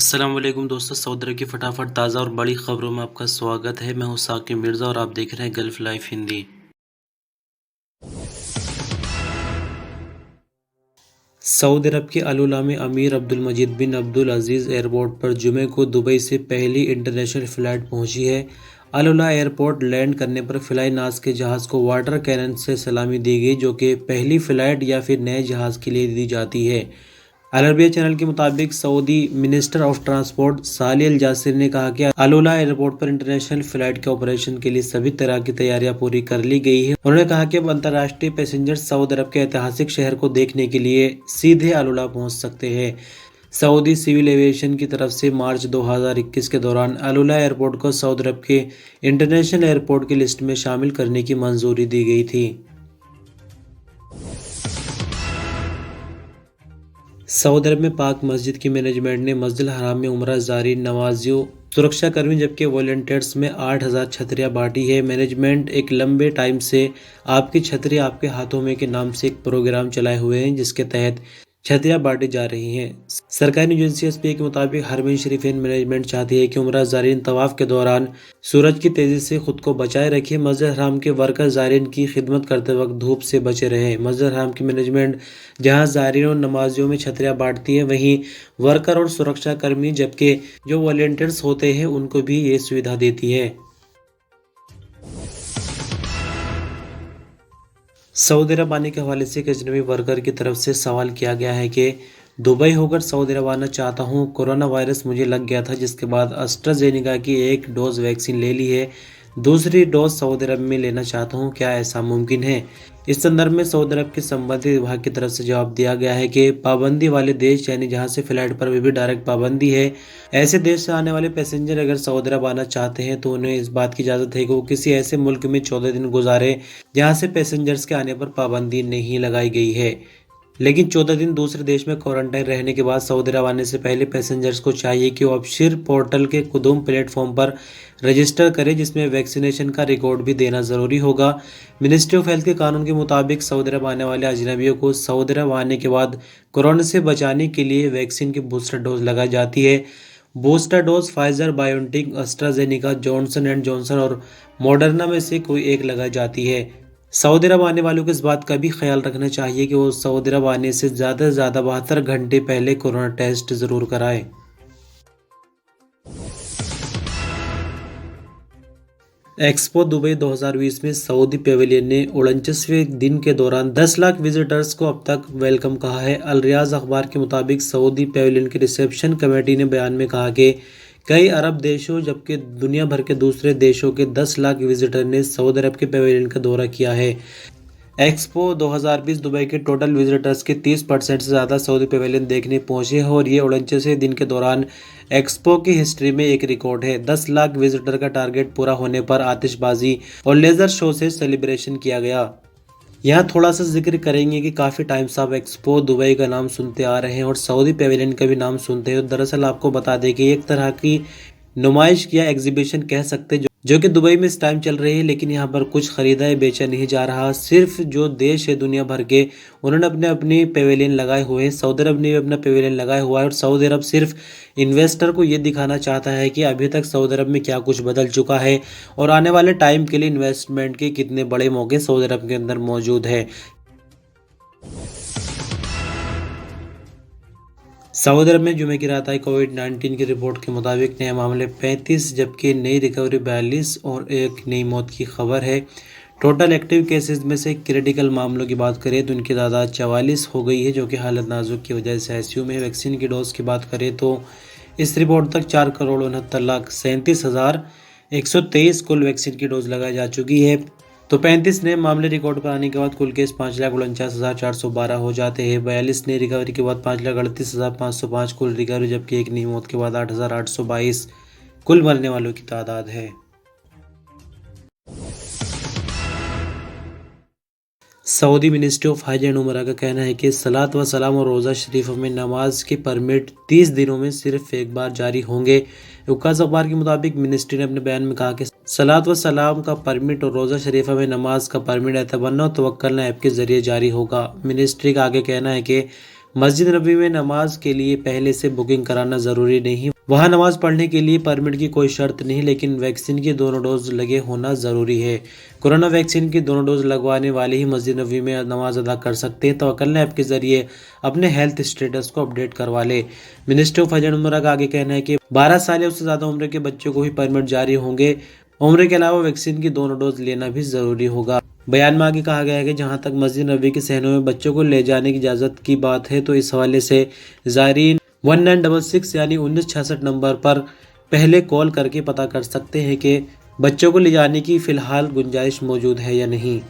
अस्सलाम वालेकुम दोस्तों, सऊदी अरब की फटाफट ताज़ा और बड़ी खबरों में आपका स्वागत है। मैं हूं साकिब मिर्ज़ा और आप देख रहे हैं गल्फ लाइफ हिंदी। सऊदी अरब के अल उला में अमीर अब्दुल मजीद बिन अब्दुल अजीज़ एयरपोर्ट पर जुमे को दुबई से पहली इंटरनेशनल फ़्लाइट पहुंची है। अल उला एयरपोर्ट लैंड करने पर फ़्लाई नास के जहाज़ को वाटर कैनन से सलामी दी गई, जो कि पहली फ़्लाइट या फिर नए जहाज़ के लिए दी जाती है। अल अरबिया चैनल के मुताबिक सऊदी मिनिस्टर ऑफ ट्रांसपोर्ट साली अल जासिर ने कहा कि अल उला एयरपोर्ट पर इंटरनेशनल फ्लाइट के ऑपरेशन के लिए सभी तरह की तैयारियां पूरी कर ली गई है। उन्होंने कहा कि अब अंतर्राष्ट्रीय पैसेंजर सऊदी अरब के ऐतिहासिक शहर को देखने के लिए सीधे अल उला पहुंच सकते हैं। सऊदी सिविल एविएशन की तरफ से मार्च 2021 के दौरान अल उला एयरपोर्ट को सऊदी अरब के इंटरनेशनल एयरपोर्ट की लिस्ट में शामिल करने की मंजूरी दी गई थी। सऊदी अरब में पाक मस्जिद की मैनेजमेंट ने मस्जिद हराम में उम्रा ज़ायरीन, नमाजियों, सुरक्षाकर्मी जबकि वॉलंटियर्स में 8,000 छतरियाँ बांटी है। मैनेजमेंट एक लंबे टाइम से आपकी छतरी आपके हाथों में के नाम से एक प्रोग्राम चलाए हुए हैं, जिसके तहत छतरियाँ बांटी जा रही हैं। सरकारी न्यूज एजेंसी के मुताबिक हरमैन शरीफैन मैनेजमेंट चाहती है कि उम्रा ज़ायरीन तवाफ के दौरान सूरज की तेज़ी से खुद को बचाए रखे। मस्जिद हराम के वर्कर ज़ायरीन की खिदमत करते वक्त धूप से बचे रहें। मस्जिद हराम की मैनेजमेंट जहां ज़ायरीन और नमाजियों में छतरियाँ बांटती है, वहीं वर्कर और सुरक्षा कर्मी जबकि जो वॉलंटियर्स होते हैं उनको भी ये सुविधा देती है। सऊदी अरब आने के हवाले से एक अजनबी वर्कर की तरफ से सवाल किया गया है कि दुबई होकर सऊदी अरब आना चाहता हूँ, कोरोना वायरस मुझे लग गया था, जिसके बाद एस्ट्राजेनेका की एक डोज वैक्सीन ले ली है, दूसरी डोज सऊदी अरब में लेना चाहता हूँ, क्या ऐसा मुमकिन है? इस संदर्भ में सऊदी अरब के संबंधित विभाग की तरफ से जवाब दिया गया है कि पाबंदी वाले देश यानी जहां से फ्लाइट पर भी डायरेक्ट पाबंदी है, ऐसे देश से आने वाले पैसेंजर अगर सऊदी अरब आना चाहते हैं तो उन्हें इस बात की इजाज़त है कि वो किसी ऐसे मुल्क में 14 दिन गुजारे जहां से पैसेंजर्स के आने पर पाबंदी नहीं लगाई गई है। लेकिन 14 दिन दूसरे देश में क्वारंटाइन रहने के बाद सऊदी अरब आने से पहले पैसेंजर्स को चाहिए कि वो अबशिर पोर्टल के कुदूम प्लेटफॉर्म पर रजिस्टर करें, जिसमें वैक्सीनेशन का रिकॉर्ड भी देना ज़रूरी होगा। मिनिस्ट्री ऑफ हेल्थ के कानून के मुताबिक सऊदी अरब आने वाले अजनबियों को सऊदी अरब आने के बाद कोरोना से बचाने के लिए वैक्सीन की बूस्टर डोज लगाई जाती है। Booster dose Pfizer, BioNTech, AstraZeneca, Johnson and Johnson और मॉडर्ना में से कोई एक लगाई जाती है। सऊदी अरब आने वालों को इस बात का भी ख्याल रखना चाहिए कि वो सऊदी अरब आने से ज़्यादा से ज़्यादा 72 घंटे पहले कोरोना टेस्ट ज़रूर कराएं। एक्सपो दुबई 2020 में सऊदी पेवेलियन ने 49वें दिन के दौरान 10 लाख विजिटर्स को अब तक वेलकम कहा है। अल रियाज अखबार के मुताबिक सऊदी पेवेलियन की रिसेप्शन कमेटी ने बयान में कहा कि कई अरब देशों जबकि दुनिया भर के दूसरे देशों के 10 लाख विजिटर ने सऊदी अरब के पेवेलियन का दौरा किया है। एक्सपो 2020 दुबई के टोटल विजिटर्स के 30% से ज़्यादा सऊदी पेवेलियन देखने पहुंचे हैं और ये 49वें दिन के दौरान एक्सपो की हिस्ट्री में एक रिकॉर्ड है। 10 लाख विजिटर का टारगेट पूरा होने पर आतिशबाजी और लेज़र शो से सेलिब्रेशन किया गया। यहाँ थोड़ा सा जिक्र करेंगे कि काफ़ी टाइम से आप एक्सपो दुबई का नाम सुनते आ रहे हैं और सऊदी पेवेलियन का भी नाम सुनते हैं। दरअसल आपको बता दें कि एक तरह की नुमाइश या एग्जीबिशन कह सकते हैं जो कि दुबई में इस टाइम चल रही है, लेकिन यहाँ पर कुछ खरीदा या बेचा नहीं जा रहा। सिर्फ जो देश है दुनिया भर के, उन्होंने अपने अपने पेवेलियन लगाए हुए हैं। सऊदी अरब ने भी अपना पेवेलियन लगाया हुआ है और सऊदी अरब सिर्फ इन्वेस्टर को ये दिखाना चाहता है कि अभी तक सऊदी अरब में क्या कुछ बदल चुका है और आने वाले टाइम के लिए इन्वेस्टमेंट के कितने बड़े मौके सऊदी अरब के अंदर मौजूद है। सऊदी अरब में जुमे की रात आई कोविड-19 की रिपोर्ट के मुताबिक नए मामले 35 जबकि नई रिकवरी 42 और एक नई मौत की खबर है। टोटल एक्टिव केसेस में से क्रिटिकल मामलों की बात करें तो इनकी तादाद 44 हो गई है, जो कि हालत नाजुक की वजह से आईसीयू में है। वैक्सीन की डोज की बात करें तो इस रिपोर्ट तक 4,69,37,123 कुल वैक्सीन की डोज लगाई जा चुकी है। तो 35 नए मामले रिकॉर्ड पर आने के बाद कुल केस 5,49,412 हो जाते हैं। 42 नई रिकवरी के बाद 5,38,505 कुल रिकवरी, जबकि एक नई मौत के बाद 8,822 कुल मरने वालों की तादाद है। सऊदी मिनिस्ट्री ऑफ हज एंड उमरा का कहना है कि सलात व सलाम और रोज़ा शरीफ में नमाज के परमिट 30 दिनों में सिर्फ एक बार जारी होंगे। उकास अखबार के मुताबिक मिनिस्ट्री ने अपने बयान में कहा कि सलात व सलाम का परमिट और रोज़ा शरीफा में नमाज का परमिट एतबन्ना तवक्कलना ऐप के जरिए जारी होगा। मिनिस्ट्री का आगे कहना है कि मस्जिद नबी में नमाज के लिए पहले से बुकिंग कराना जरूरी नहीं। वहां नमाज पढ़ने के लिए परमिट की कोई शर्त नहीं, लेकिन वैक्सीन के दोनों डोज लगे होना जरूरी है। कोरोना वैक्सीन की दोनों डोज लगवाने वाले ही मस्जिद नबी में नमाज अदा कर सकते हैं। तवक्कल ऐप के जरिए अपने हेल्थ स्टेटस को अपडेट करवा ले। मिनिस्ट्री ऑफ हज एंड उम्रा का आगे कहना है कि 12 साल या उससे ज्यादा उम्र के बच्चों को ही परमिट जारी होंगे। उम्र के अलावा वैक्सीन की दोनों डोज लेना भी जरूरी होगा। बयान में आगे कहा गया है कि जहां तक मस्जिद नबी के सहनों में बच्चों को ले जाने की इजाज़त की बात है, तो इस हवाले से ज़ायरीन 1966 यानी 1966 नंबर पर पहले कॉल करके पता कर सकते हैं कि बच्चों को ले जाने की फ़िलहाल गुंजाइश मौजूद है या नहीं।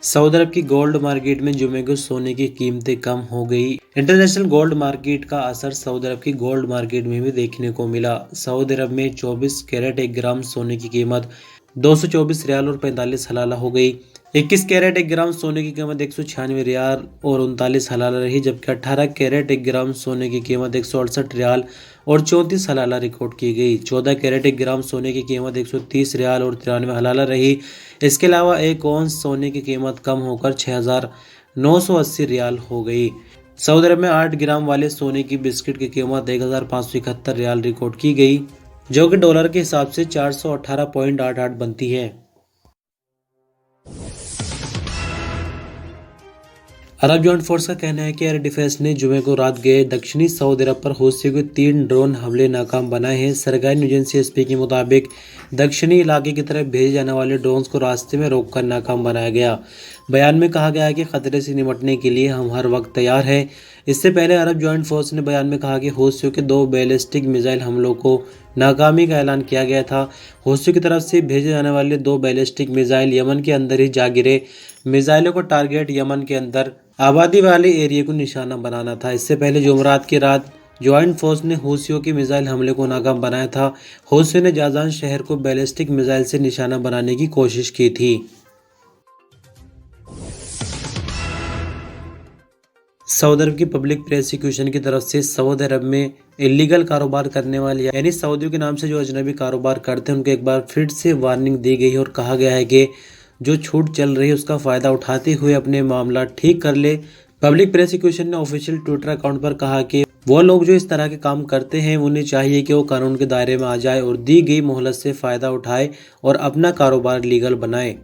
सऊदी अरब की गोल्ड मार्केट में जुमे को सोने की कीमतें कम हो गई। इंटरनेशनल गोल्ड मार्केट का असर सऊदी अरब की गोल्ड मार्केट में भी देखने को मिला। सऊदी अरब में 24 कैरेट 1 ग्राम सोने की कीमत 224 रियाल और 45 हलाला हो गई। 21 कैरेट 1 ग्राम सोने की कीमत 196 रियाल और 39 हलाला रही, जबकि 18 कैरेट 1 ग्राम सोने की कीमत 168 रियाल और 34 हलाला रिकॉर्ड की गई। 14 कैरेट 1 ग्राम सोने की कीमत 130 रियाल और 93 हलाला रही। इसके अलावा एक औंस सोने की कीमत कम होकर 6,980 रियाल हो गई। सऊदी अरब में 8 ग्राम वाले सोने की बिस्किट की कीमत 1,571 रियाल रिकॉर्ड की गई, जो कि डॉलर के हिसाब से 418.88 बनती है। अरब जॉइंट फोर्स का कहना है कि एयर डिफेंस ने जुमे को रात गए दक्षिणी सऊदी अरब पर हूथियों के 3 ड्रोन हमले नाकाम बनाए हैं। सरकारी न्यूज एजेंसी एसपी के मुताबिक दक्षिणी इलाके की तरफ भेजे जाने वाले ड्रोन्स को रास्ते में रोककर नाकाम बनाया गया। बयान में कहा गया है कि खतरे से निपटने के लिए हम हर वक्त तैयार हैं। इससे पहले अरब जॉइंट फोर्स ने बयान में कहा कि हूथियों के 2 बैलिस्टिक मिसाइल हमलों को नाकामी का ऐलान किया गया था। हूथियों की तरफ से भेजे जाने वाले 2 बैलिस्टिक मिसाइल यमन के अंदर ही जा गिरे। मिसाइलों को टारगेट यमन के अंदर आबादी वाले एरिया को निशाना बनाना था। इससे पहले जुमरात की रात ज्वाइंट फोर्स ने हूथियों के मिसाइल हमले को नाकाम बनाया था। हूथियों ने जाजान शहर को बैलिस्टिक मिसाइल से निशाना बनाने की कोशिश की थी। सऊदी अरब की पब्लिक प्रोसिक्यूशन की तरफ से सऊदी अरब में इलीगल कारोबार करने वाले यानी सऊदियों के नाम से जो अजनबी कारोबार करते हैं उनको एक बार फिर से वार्निंग दी गई और कहा गया है कि जो छूट चल रही है उसका फ़ायदा उठाते हुए अपने मामला ठीक कर ले। पब्लिक प्रोसिक्यूशन ने ऑफिशियल ट्विटर अकाउंट पर कहा कि वो लोग जो इस तरह के काम करते हैं उन्हें चाहिए कि वो कानून के दायरे में आ जाए और दी गई मोहलत से फ़ायदा उठाए और अपना कारोबार लीगल बनाए।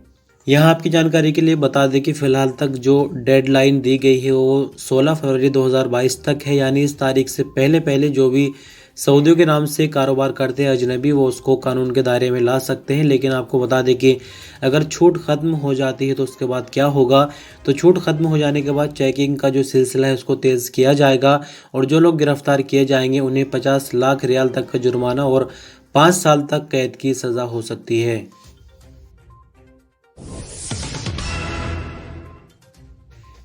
यहाँ आपकी जानकारी के लिए बता दें कि फ़िलहाल तक जो डेडलाइन दी गई है वो 16 फरवरी 2022 तक है, यानी इस तारीख से पहले जो भी सऊदियों के नाम से कारोबार करते हैं अजनबी, वो उसको कानून के दायरे में ला सकते हैं। लेकिन आपको बता दें कि अगर छूट ख़त्म हो जाती है तो उसके बाद क्या होगा। तो छूट ख़त्म हो जाने के बाद चेकिंग का जो सिलसिला है उसको तेज़ किया जाएगा और जो लोग गिरफ्तार किए जाएंगे उन्हें 50 लाख रियाल तक का जुर्माना और 5 साल तक कैद की सज़ा हो सकती है।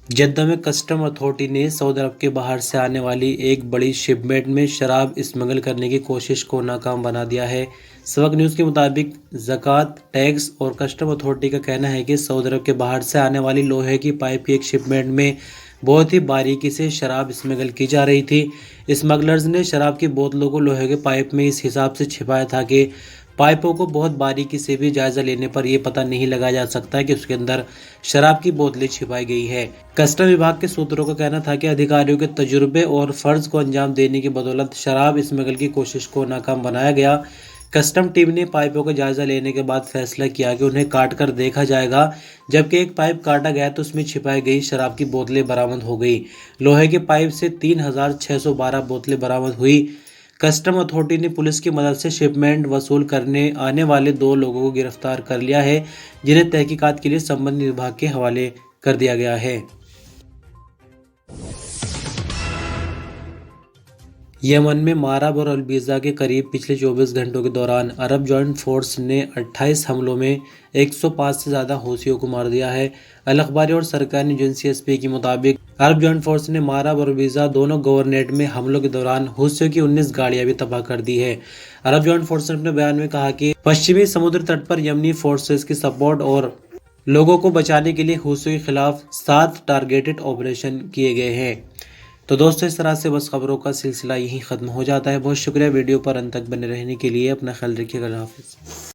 जद्दा में कस्टम अथॉरिटी ने सऊदी अरब के बाहर से आने वाली एक बड़ी शिपमेंट में शराब स्मगल करने की कोशिश को नाकाम बना दिया है। सबक न्यूज़ के मुताबिक ज़कात, टैक्स और कस्टम अथॉरिटी का कहना है कि सऊदी अरब के बाहर से आने वाली लोहे की पाइप की एक शिपमेंट में बहुत ही बारीकी से शराब स्मगल की जा रही थी। स्मगलर्स ने शराब की बोतलों को लोहे के पाइप में इस हिसाब से छिपाया था कि पाइपों को बहुत बारीकी से भी जायजा लेने पर यह पता नहीं लगाया जा सकता कि उसके अंदर शराब की बोतलें छिपाई गई है। कस्टम विभाग के सूत्रों का कहना था कि अधिकारियों के तजुर्बे और फर्ज को अंजाम देने की बदौलत शराब स्मगल की कोशिश को नाकाम बनाया गया। कस्टम टीम ने पाइपों का जायजा लेने के बाद फैसला किया कि उन्हें काट कर देखा जाएगा। जबकि एक पाइप काटा गया तो उसमें छिपाई गई शराब की बोतलें बरामद हो गई। लोहे के पाइप से 3,612 बोतलें बरामद हुई। कस्टम अथॉरिटी ने पुलिस की मदद से शिपमेंट वसूल करने आने वाले 2 लोगों को गिरफ्तार कर लिया है, जिन्हें तहकीकात के लिए संबंधित विभाग के हवाले कर दिया गया है। यमन में माराब और अलबीज़ा के करीब पिछले 24 घंटों के दौरान अरब जॉइंट फोर्स ने 28 हमलों में 105 से ज़्यादा हूथियों को मार दिया है। अल अखबारी और सरकारी एजेंसी एसपी के मुताबिक अरब जॉइंट फोर्स ने माराब और अलबीज़ा दोनों गवर्नरेट में हमलों के दौरान हूथियों की 19 गाड़ियां भी तबाह कर दी है। अरब जॉइंट फोर्स ने अपने बयान में कहा कि पश्चिमी समुद्र तट पर यमनी फोर्सेस की सपोर्ट और लोगों को बचाने के लिए हूथियों के खिलाफ 7 टारगेटेड ऑपरेशन किए गए हैं। तो दोस्तों, इस तरह से बस खबरों का सिलसिला यहीं ख़त्म हो जाता है। बहुत शुक्रिया वीडियो पर अंत तक बने रहने के लिए। अपना ख्याल रखिएगा। अल्लाह हाफ़िज़।